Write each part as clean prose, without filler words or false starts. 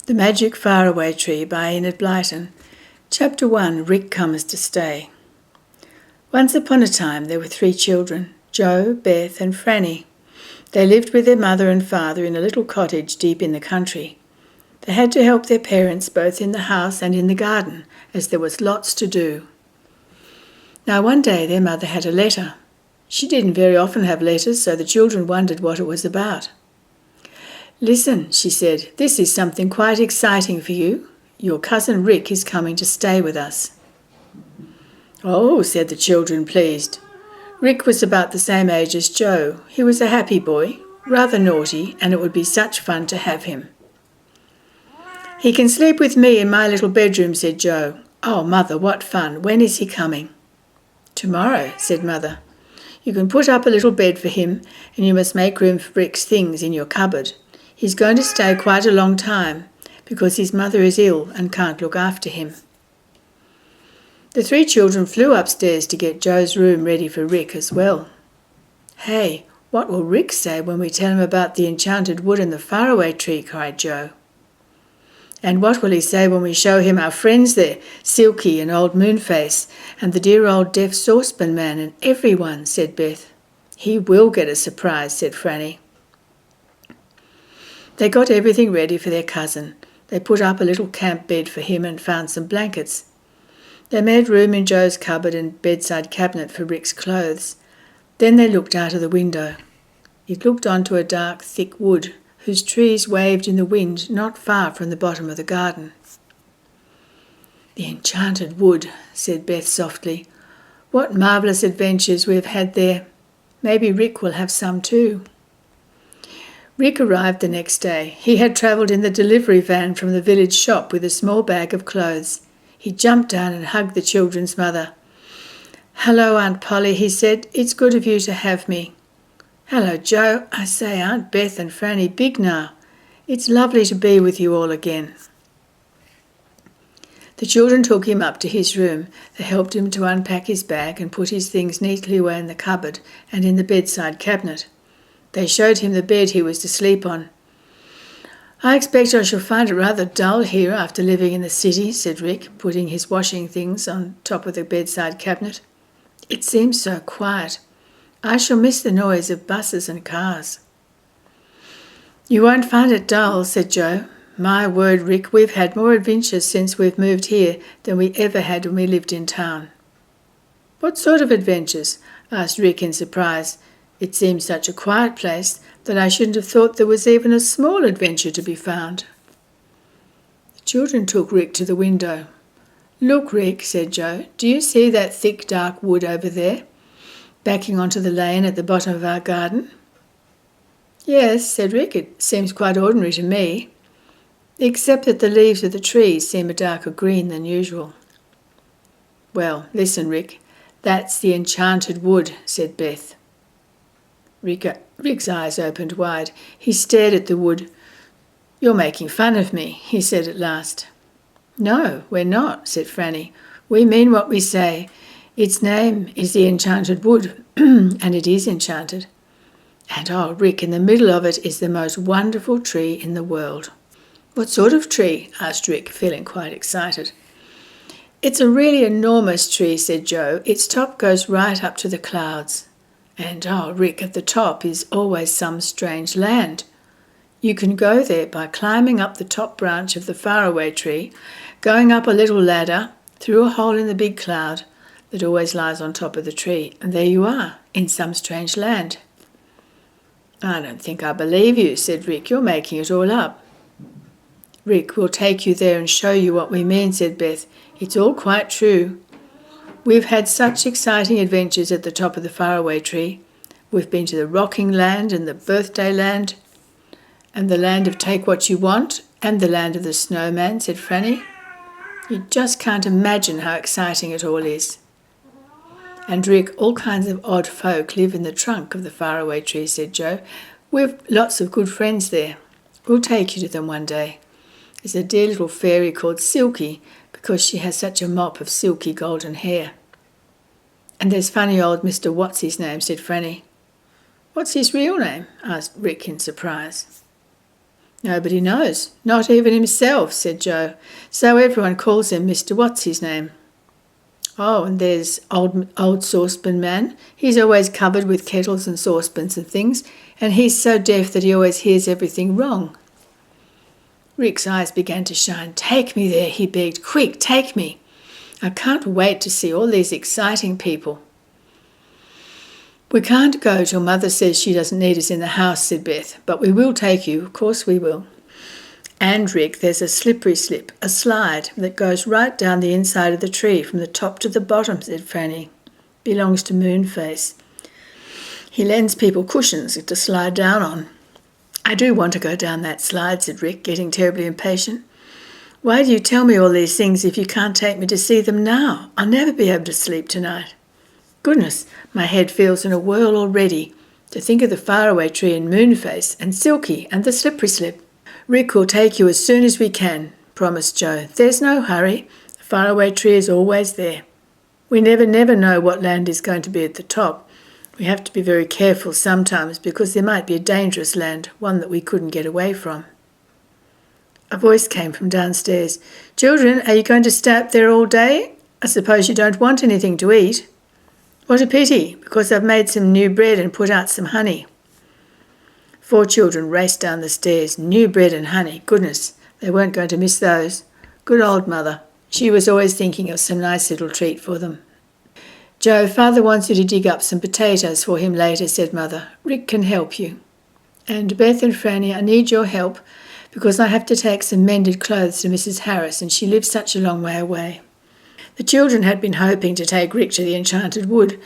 The Magic Faraway Tree by Enid Blyton. Chapter 1. Rick Comes to Stay. Once upon a time there were 3 children, Jo, Beth and Frannie. They lived with their mother and father in a little cottage deep in the country. They had to help their parents both in the house and in the garden, as there was lots to do. Now one day their mother had a letter. She didn't very often have letters, so the children wondered what it was about. "Listen," she said, "this is something quite exciting for you. Your cousin Rick is coming to stay with us." "Oh," said the children, pleased. Rick was about the same age as Jo. He was a happy boy, rather naughty, and it would be such fun to have him. "He can sleep with me in my little bedroom," said Jo. "Oh, Mother, what fun. When is he coming?" "Tomorrow," said Mother. "You can put up a little bed for him, and you must make room for Rick's things in your cupboard. He's going to stay quite a long time, because his mother is ill and can't look after him." The 3 children flew upstairs to get Jo's room ready for Rick as well. "Hey, what will Rick say when we tell him about the Enchanted Wood and the Faraway Tree?" cried Jo. "And what will he say when we show him our friends there, Silky and old Moonface, and the dear old deaf saucepan man and everyone?" said Beth. "He will get a surprise," said Frannie. They got everything ready for their cousin. They put up a little camp bed for him and found some blankets. They made room in Jo's cupboard and bedside cabinet for Rick's clothes. Then they looked out of the window. It looked onto a dark, thick wood, whose trees waved in the wind not far from the bottom of the garden. "The Enchanted Wood," said Beth softly. "What marvellous adventures we have had there. Maybe Rick will have some too." Rick arrived the next day. He had travelled in the delivery van from the village shop with a small bag of clothes. He jumped down and hugged the children's mother. "Hello, Aunt Polly," he said. "It's good of you to have me." "Hello, Jo. I say, Aunt Beth and Frannie big now. It's lovely to be with you all again." The children took him up to his room. They helped him to unpack his bag and put his things neatly away in the cupboard and in the bedside cabinet. They showed him the bed he was to sleep on. "I expect I shall find it rather dull here after living in the city," said Rick, putting his washing things on top of the bedside cabinet. "It seems so quiet. I shall miss the noise of buses and cars." "You won't find it dull," said Jo. "My word, Rick, we've had more adventures since we've moved here than we ever had when we lived in town." "What sort of adventures?" asked Rick in surprise. It seemed such a quiet place that I shouldn't have thought there was even a small adventure to be found. The children took Rick to the window. "Look, Rick," said Jo, "do you see that thick, dark wood over there, backing onto the lane at the bottom of our garden?" "Yes," said Rick, "it seems quite ordinary to me, except that the leaves of the trees seem a darker green than usual." "Well, listen, Rick, that's the Enchanted Wood," said Beth. Rick's eyes opened wide. He stared at the wood. "You're making fun of me," he said at last. "No, we're not," said Frannie. "We mean what we say. Its name is the Enchanted Wood, and it is enchanted. And oh, Rick, in the middle of it is the most wonderful tree in the world." "What sort of tree?" asked Rick, feeling quite excited. "It's a really enormous tree," said Jo. "Its top goes right up to the clouds. And, oh, Rick, at the top is always some strange land. You can go there by climbing up the top branch of the faraway tree, going up a little ladder, through a hole in the big cloud that always lies on top of the tree, and there you are, in some strange land." "I don't think I believe you," said Rick. "You're making it all up." "Rick, we'll take you there and show you what we mean," said Beth. "It's all quite true. We've had such exciting adventures at the top of the faraway tree. We've been to the rocking land and the birthday land and the land of take what you want and the land of the snowman," said Frannie. "You just can't imagine how exciting it all is." "And Rick, all kinds of odd folk live in the trunk of the faraway tree," said Jo. "We've lots of good friends there. We'll take you to them one day. There's a dear little fairy called Silky, because she has such a mop of silky golden hair. And there's funny old Mr. What's-his-name, said Frannie. "What's his real name?" asked Rick in surprise. Nobody knows, not even himself, said Joe. So everyone calls him Mr. What's-his-name. Oh, and there's old saucepan man. He's always covered with kettles and saucepans and things, and he's so deaf that he always hears everything wrong. Rick's eyes began to shine. Take me there, he begged. Quick, take me. I can't wait to see all these exciting people. We can't go till Mother says she doesn't need us in the house, said Beth, but we will take you, of course we will. And, Rick, there's a slippery slip, a slide, that goes right down the inside of the tree from the top to the bottom, said Frannie. Belongs to Moonface. He lends people cushions to slide down on. I do want to go down that slide, said Rick, getting terribly impatient. Why do you tell me all these things if you can't take me to see them now? I'll never be able to sleep tonight. Goodness, my head feels in a whirl already. To think of the Faraway tree and Moonface and Silky and the slippery slip. Rick will take you as soon as we can, promised Joe. There's no hurry. The Faraway tree is always there. We never know what land is going to be at the top. We have to be very careful sometimes because there might be a dangerous land, one that we couldn't get away from. A voice came from downstairs. Children, are you going to stay up there all day? I suppose you don't want anything to eat. What a pity, because I've made some new bread and put out some honey. 4 children raced down the stairs. New bread and honey. Goodness, they weren't going to miss those. Good old Mother. She was always thinking of some nice little treat for them. Joe, Father wants you to dig up some potatoes for him later, said Mother. Rick can help you. And Beth and Frannie, I need your help because I have to take some mended clothes to Mrs. Harris and she lives such a long way away. The children had been hoping to take Rick to the Enchanted Wood.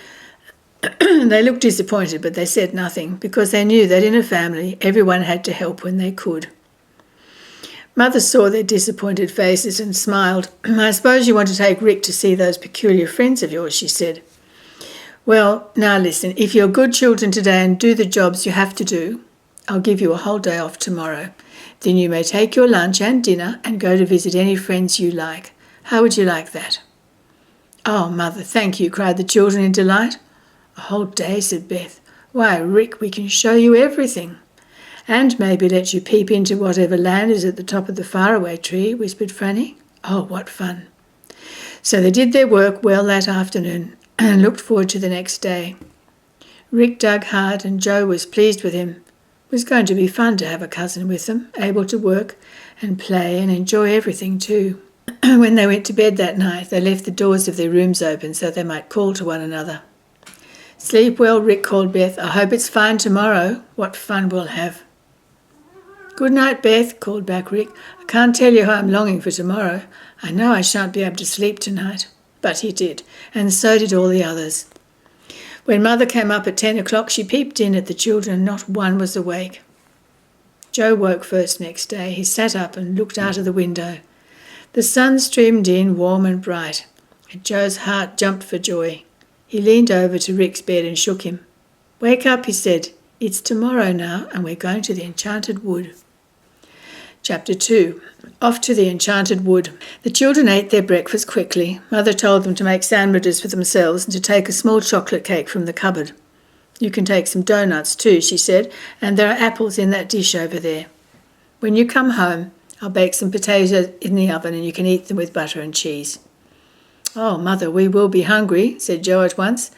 They looked disappointed, but they said nothing because they knew that in a family everyone had to help when they could. Mother saw their disappointed faces and smiled. I suppose you want to take Rick to see those peculiar friends of yours, she said. Well, now listen, if you're good children today and do the jobs you have to do, I'll give you a whole day off tomorrow. Then you may take your lunch and dinner and go to visit any friends you like. How would you like that? Oh, Mother, thank you, cried the children in delight. A whole day, said Beth. Why, Rick, we can show you everything. And maybe let you peep into whatever land is at the top of the Faraway tree, whispered Frannie. Oh, what fun. So they did their work well that afternoon and looked forward to the next day. Rick dug hard and Joe was pleased with him. It was going to be fun to have a cousin with them, able to work and play and enjoy everything too. When they went to bed that night, they left the doors of their rooms open so they might call to one another. Sleep well, Rick, called Beth. I hope it's fine tomorrow. What fun we'll have. Good night, Beth, called back Rick. I can't tell you how I'm longing for tomorrow. I know I shan't be able to sleep tonight. But he did, and so did all the others. When Mother came up at 10 o'clock, she peeped in at the children and not one was awake. Joe woke first next day. He sat up and looked out of the window. The sun streamed in warm and bright, and Joe's heart jumped for joy. He leaned over to Rick's bed and shook him. Wake up, he said. It's tomorrow now, and we're going to the Enchanted Wood. Chapter 2. Off to the Enchanted Wood. The children ate their breakfast quickly. Mother told them to make sandwiches for themselves and to take a small chocolate cake from the cupboard. You can take some donuts too, she said, and there are apples in that dish over there. When you come home, I'll bake some potatoes in the oven and you can eat them with butter and cheese. Oh, Mother, we will be hungry, said Joe at once.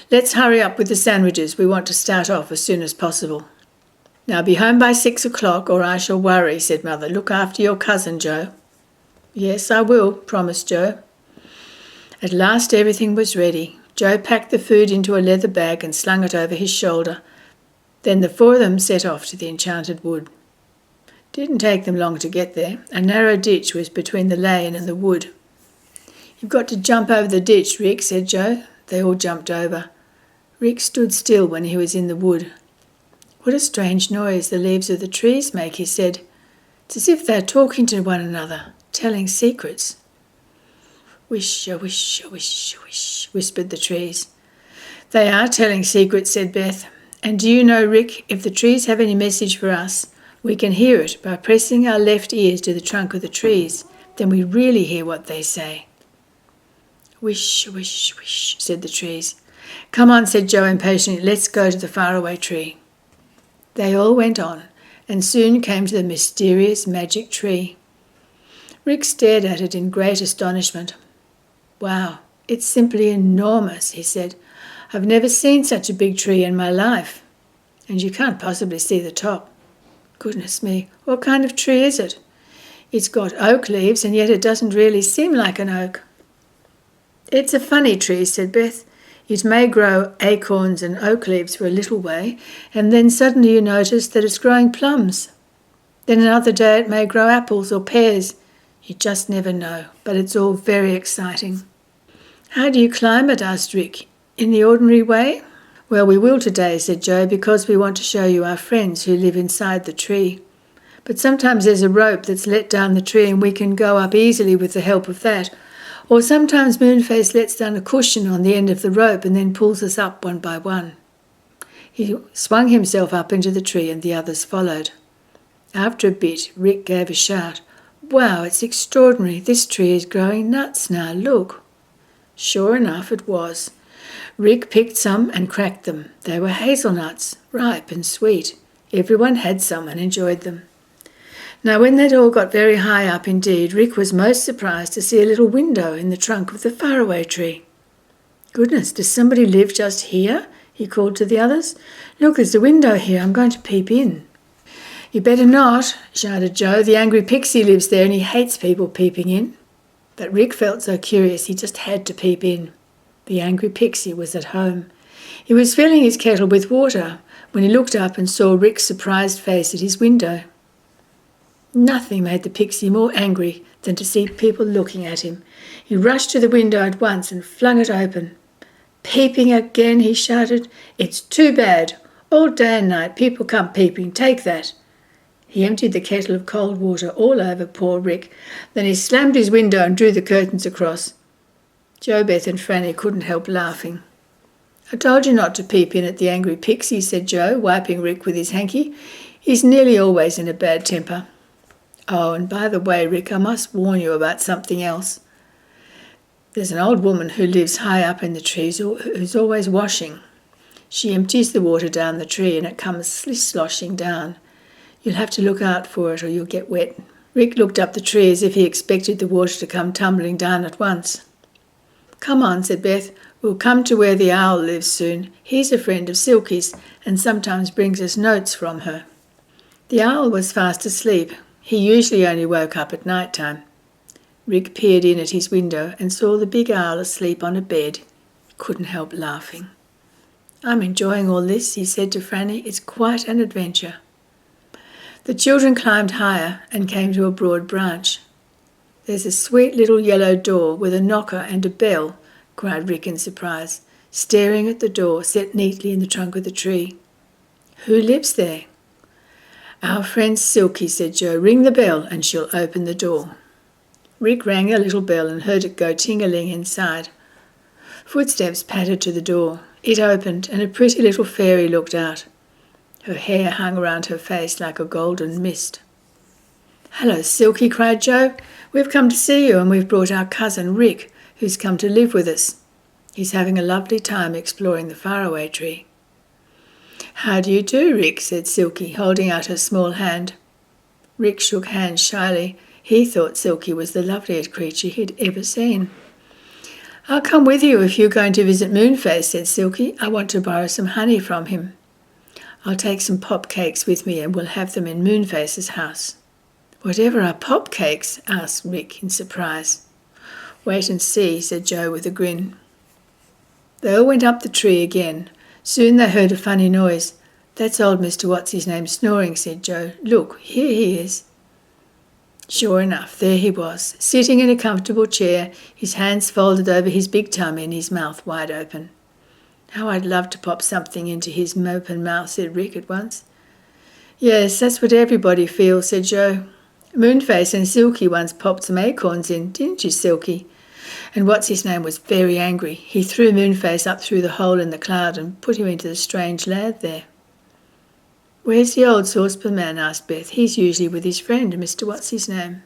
Let's hurry up with the sandwiches. We want to start off as soon as possible. Now be home by 6 o'clock or I shall worry, said Mother. Look after your cousin, Joe. Yes, I will, promised Joe. At last everything was ready. Joe packed the food into a leather bag and slung it over his shoulder. Then the 4 of them set off to the Enchanted Wood. Didn't take them long to get there. A narrow ditch was between the lane and the wood. You've got to jump over the ditch, Rick, said Joe. They all jumped over. Rick stood still when he was in the wood. What a strange noise the leaves of the trees make, he said. It's as if they're talking to one another, telling secrets. Wish, a wish, a wish, a wish, whispered the trees. They are telling secrets, said Beth. And do you know, Rick, if the trees have any message for us, we can hear it by pressing our left ears to the trunk of the trees. Then we really hear what they say. Wish, wish, wish, said the trees. Come on, said Joe impatiently. Let's go to the Faraway tree. They all went on, and soon came to the mysterious magic tree. Rick stared at it in great astonishment. "Wow, it's simply enormous," he said. "I've never seen such a big tree in my life. And you can't possibly see the top. Goodness me, what kind of tree is it? It's got oak leaves, and yet it doesn't really seem like an oak." "It's a funny tree," said Beth. "It may grow acorns and oak leaves for a little way, and then suddenly you notice that it's growing plums. Then another day it may grow apples or pears. You just never know, but it's all very exciting." "How do you climb it?" asked Rick. "In the ordinary way?" "Well, we will today," said Joe, "because we want to show you our friends who live inside the tree. But sometimes there's a rope that's let down the tree and we can go up easily with the help of that. Or sometimes Moonface lets down a cushion on the end of the rope and then pulls us up one by one." He swung himself up into the tree and the others followed. After a bit, Rick gave a shout. "Wow, it's extraordinary. This tree is growing nuts now, look." Sure enough, it was. Rick picked some and cracked them. They were hazelnuts, ripe and sweet. Everyone had some and enjoyed them. Now, when they'd all got very high up indeed, Rick was most surprised to see a little window in the trunk of the Faraway tree. "Goodness, does somebody live just here?" he called to the others. "Look, there's a window here. I'm going to peep in." "You better not," shouted Joe. "The angry pixie lives there and he hates people peeping in." But Rick felt so curious he just had to peep in. The angry pixie was at home. He was filling his kettle with water when he looked up and saw Rick's surprised face at his window. Nothing made the pixie more angry than to see people looking at him. He rushed to the window at once and flung it open. "Peeping again," he shouted. "It's too bad. All day and night people come peeping. Take that." He emptied the kettle of cold water all over poor Rick. Then he slammed his window and drew the curtains across. Joe, Beth and Frannie couldn't help laughing. "I told you not to peep in at the angry pixie," said Joe, wiping Rick with his hanky. "He's nearly always in a bad temper. Oh, and by the way, Rick, I must warn you about something else. There's an old woman who lives high up in the trees who's always washing. She empties the water down the tree and it comes sloshing down. You'll have to look out for it or you'll get wet." Rick looked up the tree as if he expected the water to come tumbling down at once. "Come on," said Beth. "We'll come to where the owl lives soon. He's a friend of Silky's and sometimes brings us notes from her." The owl was fast asleep. He usually only woke up at night time. Rick peered in at his window and saw the big owl asleep on a bed. Couldn't help laughing. "I'm enjoying all this," he said to Frannie. "It's quite an adventure." The children climbed higher and came to a broad branch. "There's a sweet little yellow door with a knocker and a bell," cried Rick in surprise, staring at the door set neatly in the trunk of the tree. "Who lives there?" "Our friend Silky," said Joe. "Ring the bell and she'll open the door." Rick rang a little bell and heard it go ting-a-ling inside. Footsteps pattered to the door. It opened and a pretty little fairy looked out. Her hair hung around her face like a golden mist. "Hello, Silky," cried Joe. "We've come to see you and we've brought our cousin Rick, who's come to live with us. He's having a lovely time exploring the Faraway tree." "How do you do, Rick?" said Silky, holding out her small hand. Rick shook hands shyly. He thought Silky was the loveliest creature he'd ever seen. "I'll come with you if you're going to visit Moonface," said Silky. "I want to borrow some honey from him. I'll take some pop cakes with me and we'll have them in Moonface's house." "Whatever are pop cakes?" asked Rick in surprise. "Wait and see," said Joe with a grin. They all went up the tree again. Soon they heard a funny noise. "That's old Mr. What's-his-name snoring," said Joe. "Look, here he is." Sure enough, there he was, sitting in a comfortable chair, his hands folded over his big tummy and his mouth wide open. "How I'd love to pop something into his open mouth," said Rick at once. "Yes, that's what everybody feels," said Joe. "Moonface and Silky once popped some acorns in, didn't you, Silky? And What's-his-name was very angry. He threw Moonface up through the hole in the cloud and put him into the strange land there." "Where's the old saucepan man?" asked Beth. "He's usually with his friend, Mr. What's-his-name."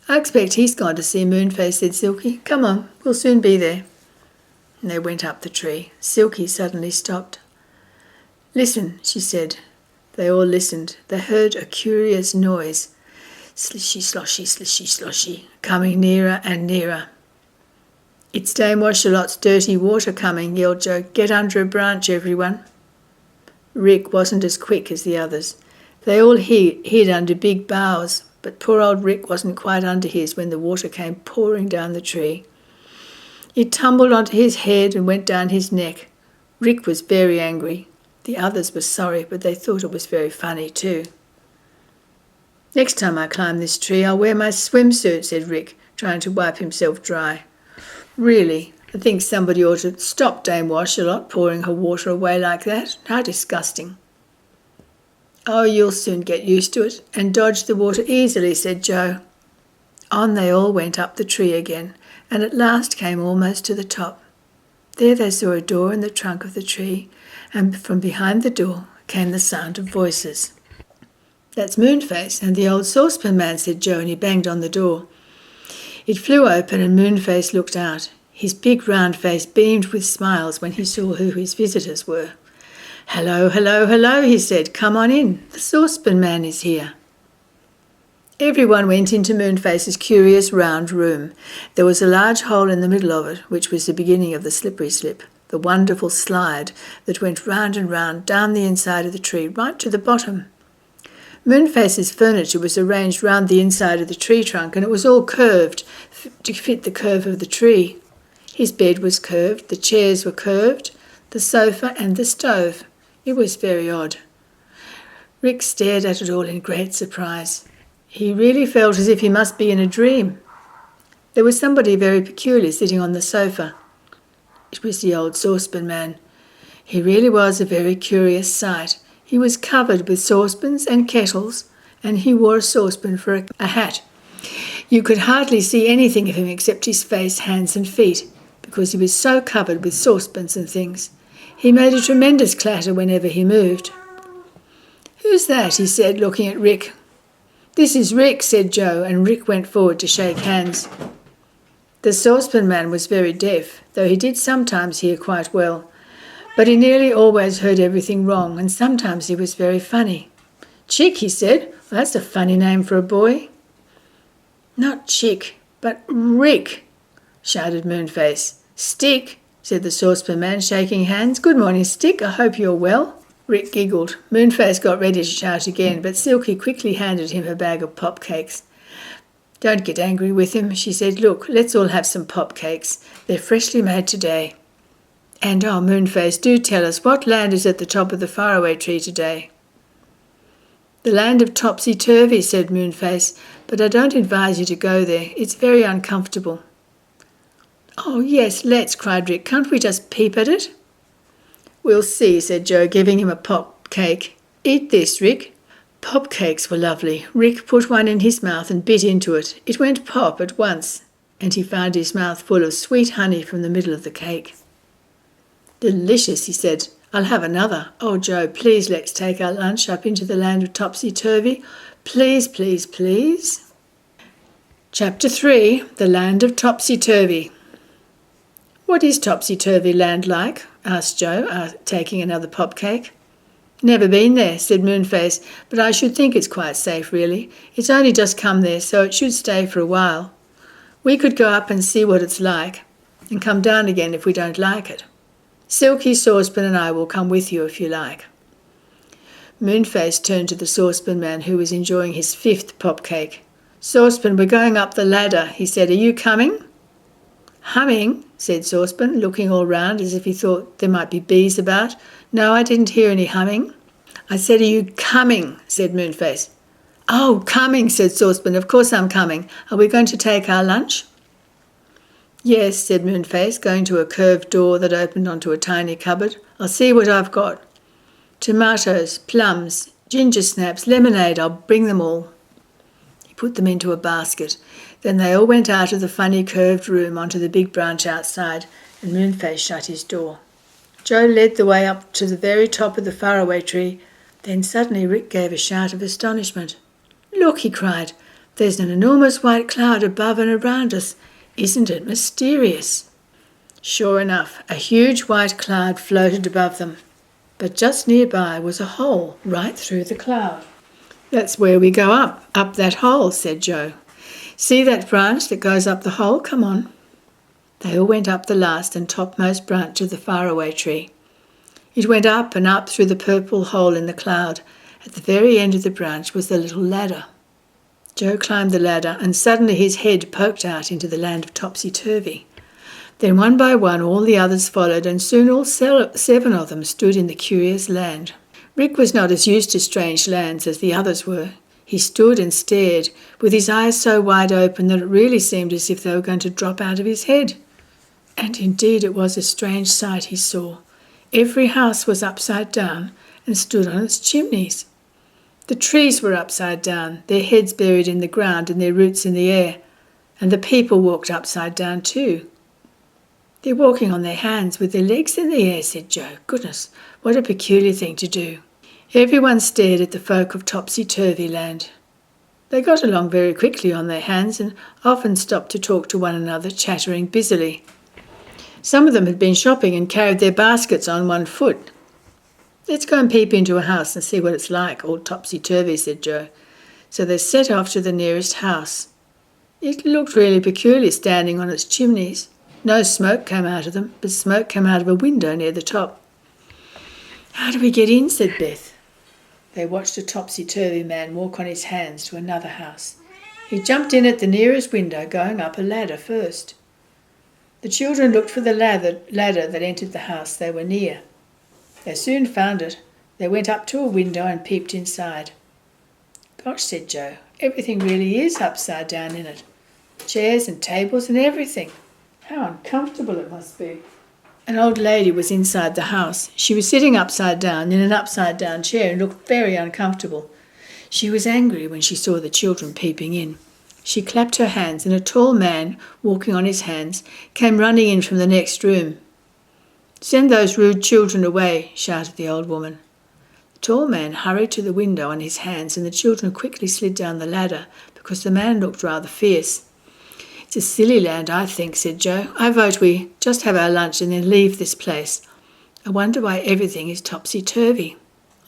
"I expect he's gone to see Moonface," said Silky. "Come on, we'll soon be there." They went up the tree. Silky suddenly stopped. "Listen," she said. They all listened. They heard a curious noise. Slishy, sloshy, slishy, sloshy, coming nearer and nearer. "It's Dame Washalot's dirty water coming," yelled Joe. "Get under a branch, everyone." Rick wasn't as quick as the others. They all hid under big boughs, but poor old Rick wasn't quite under his when the water came pouring down the tree. It tumbled onto his head and went down his neck. Rick was very angry. The others were sorry, but they thought it was very funny too. "Next time I climb this tree, I'll wear my swimsuit," said Rick, trying to wipe himself dry. "Really, I think somebody ought to stop Dame Washalot pouring her water away like that. How disgusting." "Oh, you'll soon get used to it and dodge the water easily," said Joe. On they all went up the tree again, and at last came almost to the top. There they saw a door in the trunk of the tree, and from behind the door came the sound of voices. "That's Moonface and the old saucepan man," said Joe, and he banged on the door. It flew open and Moonface looked out. His big round face beamed with smiles when he saw who his visitors were. "Hello, hello, hello," he said. "Come on in. The saucepan man is here." Everyone went into Moonface's curious round room. There was a large hole in the middle of it, which was the beginning of the slippery slip, the wonderful slide that went round and round down the inside of the tree, right to the bottom. Moonface's furniture was arranged round the inside of the tree trunk, and it was all curved to fit the curve of the tree. His bed was curved, the chairs were curved, the sofa and the stove. It was very odd. Rick stared at it all in great surprise. He really felt as if he must be in a dream. There was somebody very peculiar sitting on the sofa. It was the old saucepan man. He really was a very curious sight. He was covered with saucepans and kettles, and he wore a saucepan for a hat. You could hardly see anything of him except his face, hands and feet, because he was so covered with saucepans and things. He made a tremendous clatter whenever he moved. "Who's that?" he said, looking at Rick. "This is Rick," said Joe, and Rick went forward to shake hands. The saucepan man was very deaf, though he did sometimes hear quite well. But he nearly always heard everything wrong, and sometimes he was very funny. "Chick," he said. "Well, that's a funny name for a boy." "Not Chick, but Rick," shouted Moonface. "Stick," said the saucepan man, shaking hands. "Good morning, Stick. I hope you're well." Rick giggled. Moonface got ready to shout again, but Silky quickly handed him a bag of pop cakes. "Don't get angry with him," she said. "Look, let's all have some pop cakes. They're freshly made today. And, oh, Moonface, do tell us, what land is at the top of the Faraway tree today?" "The land of Topsy-Turvy," said Moonface, "but I don't advise you to go there. It's very uncomfortable." "Oh, yes, let's," cried Rick. "Can't we just peep at it?" "We'll see," said Joe, giving him a pop cake. "Eat this, Rick." Pop cakes were lovely. Rick put one in his mouth and bit into it. It went pop at once, and he found his mouth full of sweet honey from the middle of the cake. "Delicious," he said. "I'll have another. Oh, Joe, please let's take our lunch up into the land of Topsy-Turvy. Please, please, please." Chapter 3, The Land of Topsy-Turvy. "What is Topsy-Turvy land like?" asked Joe, taking another pop cake. "Never been there," said Moonface, "but I should think it's quite safe, really. It's only just come there, so it should stay for a while. We could go up and see what it's like, and come down again if we don't like it. Silky, Saucepan and I will come with you if you like." Moonface turned to the saucepan man, who was enjoying his 5th pop cake. "Saucepan, we're going up the ladder," he said. "Are you coming?" "Humming," said Saucepan, looking all round as if he thought there might be bees about. "No, I didn't hear any humming." "I said, are you coming?" said Moonface. "Oh, coming," said Saucepan. "Of course I'm coming. Are we going to take our lunch?" "Yes," said Moonface, going to a curved door that opened onto a tiny cupboard. "I'll see what I've got. Tomatoes, plums, ginger snaps, lemonade, I'll bring them all." He put them into a basket. Then they all went out of the funny curved room onto the big branch outside, and Moonface shut his door. Joe led the way up to the very top of the Faraway tree. Then suddenly Rick gave a shout of astonishment. "Look," he cried, "there's an enormous white cloud above and around us. Isn't it mysterious?" Sure enough, a huge white cloud floated above them. but just nearby was a hole right through the cloud. "That's where we go up that hole," said Joe. "See that branch that goes up the hole? Come on." They all went up the last and topmost branch of the Faraway tree. It went up and up through the purple hole in the cloud. At the very end of the branch was the little ladder. Joe climbed the ladder, and suddenly his head poked out into the land of topsy-turvy. Then one by one all the others followed, and soon all 7 of them stood in the curious land. Rick was not as used to strange lands as the others were. He stood and stared, with his eyes so wide open that it really seemed as if they were going to drop out of his head. And indeed it was a strange sight he saw. Every house was upside down and stood on its chimneys. The trees were upside down, their heads buried in the ground and their roots in the air, and the people walked upside down too. "They're walking on their hands with their legs in the air," said Joe. "Goodness, what a peculiar thing to do." Everyone stared at the folk of topsy-turvy land. They got along very quickly on their hands and often stopped to talk to one another, chattering busily. Some of them had been shopping and carried their baskets on one foot. "Let's go and peep into a house and see what it's like, all topsy-turvy," said Joe. So they set off to the nearest house. It looked really peculiar standing on its chimneys. No smoke came out of them, but smoke came out of a window near the top. "How do we get in?" said Beth. They watched a topsy-turvy man walk on his hands to another house. He jumped in at the nearest window, going up a ladder first. The children looked for the ladder that entered the house they were near. They soon found it. They went up to a window and peeped inside. "Gosh," said Joe, "everything really is upside down in it. Chairs and tables and everything. How uncomfortable it must be." An old lady was inside the house. She was sitting upside down in an upside-down chair and looked very uncomfortable. She was angry when she saw the children peeping in. She clapped her hands, and a tall man, walking on his hands, came running in from the next room. "Send those rude children away," shouted the old woman. The tall man hurried to the window on his hands, and the children quickly slid down the ladder because the man looked rather fierce. "It's a silly land, I think," said Joe. "I vote we just have our lunch and then leave this place. I wonder why everything is topsy-turvy."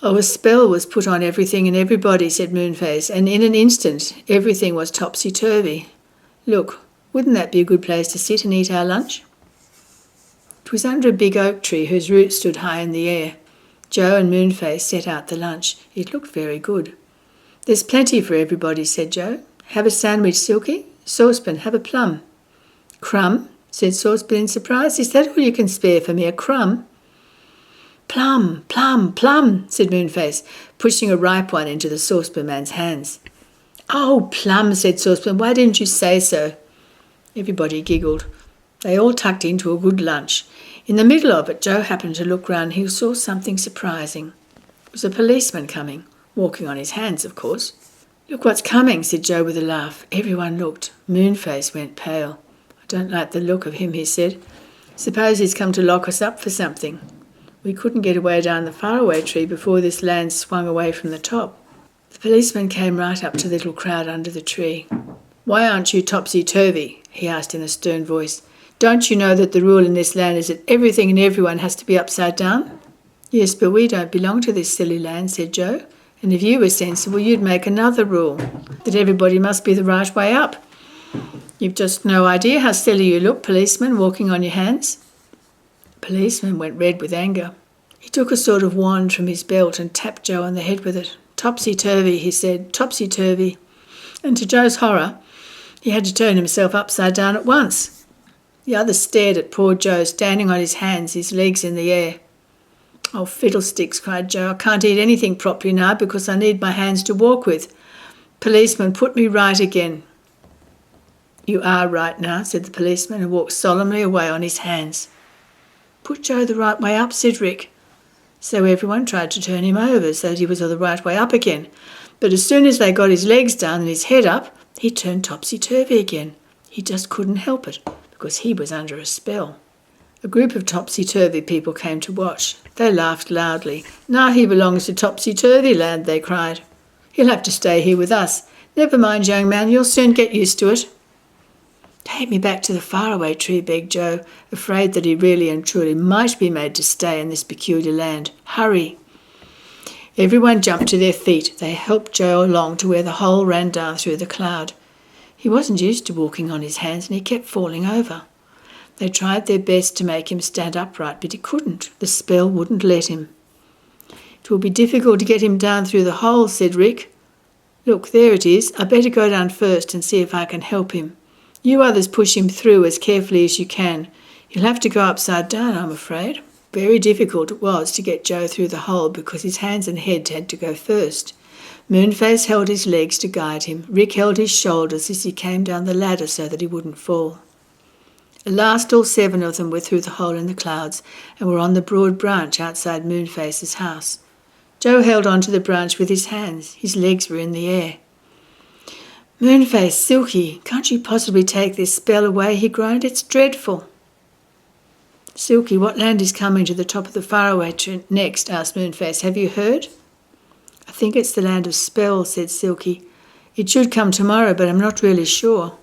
"Oh, a spell was put on everything and everybody," said Moonface, "and in an instant everything was topsy-turvy. Look, wouldn't that be a good place to sit and eat our lunch?" It was under a big oak tree whose roots stood high in the air. Joe and Moonface set out the lunch. It looked very good. "There's plenty for everybody," said Joe. "Have a sandwich, Silky. Saucepan, have a plum." "Crumb?" said Saucepan in surprise. "Is that all you can spare for me, a crumb?" "Plum, plum, plum," said Moonface, pushing a ripe one into the Saucepan man's hands. "Oh, plum," said Saucepan. "Why didn't you say so?" Everybody giggled. They all tucked into a good lunch. In the middle of it, Joe happened to look round. He saw something surprising. It was a policeman coming, walking on his hands, of course. "Look what's coming," said Joe with a laugh. Everyone looked. Moonface went pale. "I don't like the look of him," he said. "Suppose he's come to lock us up for something. We couldn't get away down the Faraway tree before this land swung away from the top." The policeman came right up to the little crowd under the tree. "Why aren't you topsy-turvy?" he asked in a stern voice. "Don't you know that the rule in this land is that everything and everyone has to be upside down?" "Yes, but we don't belong to this silly land," said Joe. "And if you were sensible, you'd make another rule, that everybody must be the right way up. You've just no idea how silly you look, policeman, walking on your hands." The policeman went red with anger. He took a sort of wand from his belt and tapped Joe on the head with it. "Topsy-turvy," he said, "topsy-turvy." And to Joe's horror, he had to turn himself upside down at once. The others stared at poor Joe standing on his hands, his legs in the air. "Oh, fiddlesticks," cried Joe. "I can't eat anything properly now because I need my hands to walk with. Policeman, put me right again." "You are right now," said the policeman, and walked solemnly away on his hands. "Put Joe the right way up," said Rick. So everyone tried to turn him over so that he was the right way up again. But as soon as they got his legs down and his head up, he turned topsy-turvy again. He just couldn't help it, because he was under a spell. A group of topsy-turvy people came to watch. They laughed loudly. "Now he belongs to topsy-turvy land," they cried. "He'll have to stay here with us. Never mind, young man, you'll soon get used to it." Take me back to the faraway tree, begged Joe, afraid that he really and truly might be made to stay in this peculiar land. Hurry! Everyone jumped to their feet. They helped Joe along to where the hole ran down through the cloud. He wasn't used to walking on his hands and he kept falling over. They tried their best to make him stand upright, but he couldn't. The spell wouldn't let him. It will be difficult to get him down through the hole, said Rick. Look, there it is. I better go down first and see if I can help him. You others push him through as carefully as you can. He'll have to go upside down, I'm afraid. Very difficult it was to get Joe through the hole because his hands and head had to go first. Moonface held his legs to guide him. Rick held his shoulders as he came down the ladder so that he wouldn't fall. At last all 7 of them were through the hole in the clouds and were on the broad branch outside Moonface's house. Joe held on to the branch with his hands. His legs were in the air. Moonface, Silky, can't you possibly take this spell away? He groaned. It's dreadful. Silky, what land is coming to the top of the faraway next? Asked Moonface. Have you heard? I think it's the land of spells, said Silky. It should come tomorrow, but I'm not really sure.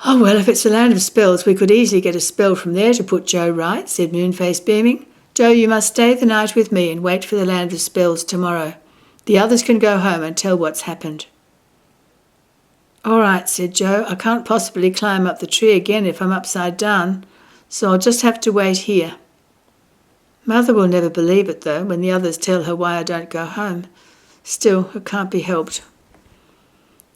Oh, well, if it's the land of spells, we could easily get a spell from there to put Joe right, said Moonface, beaming. Joe, you must stay the night with me and wait for the land of spells tomorrow. The others can go home and tell what's happened. All right, said Joe. I can't possibly climb up the tree again if I'm upside down, so I'll just have to wait here. Mother will never believe it, though, when the others tell her why I don't go home. Still, it can't be helped.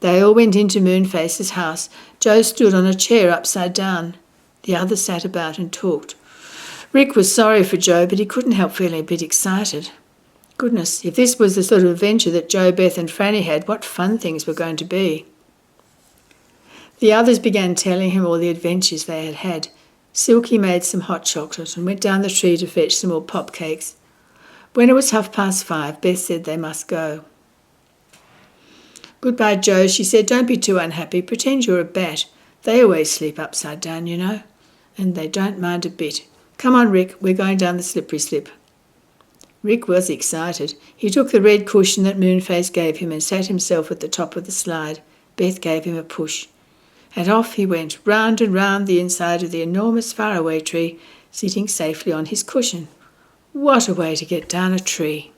They all went into Moonface's house. Joe stood on a chair upside down. The others sat about and talked. Rick was sorry for Joe, but he couldn't help feeling a bit excited. Goodness, if this was the sort of adventure that Joe, Beth and Frannie had, what fun things were going to be. The others began telling him all the adventures they had had. Silky made some hot chocolate and went down the tree to fetch some more pop cakes. When it was 5:30, Beth said they must go. Goodbye, Joe, she said. Don't be too unhappy. Pretend you're a bat. They always sleep upside down, you know, and they don't mind a bit. Come on, Rick, we're going down the slippery slip. Rick was excited. He took the red cushion that Moonface gave him and sat himself at the top of the slide. Beth gave him a push. And off he went, round and round the inside of the enormous faraway tree, sitting safely on his cushion. What a way to get down a tree!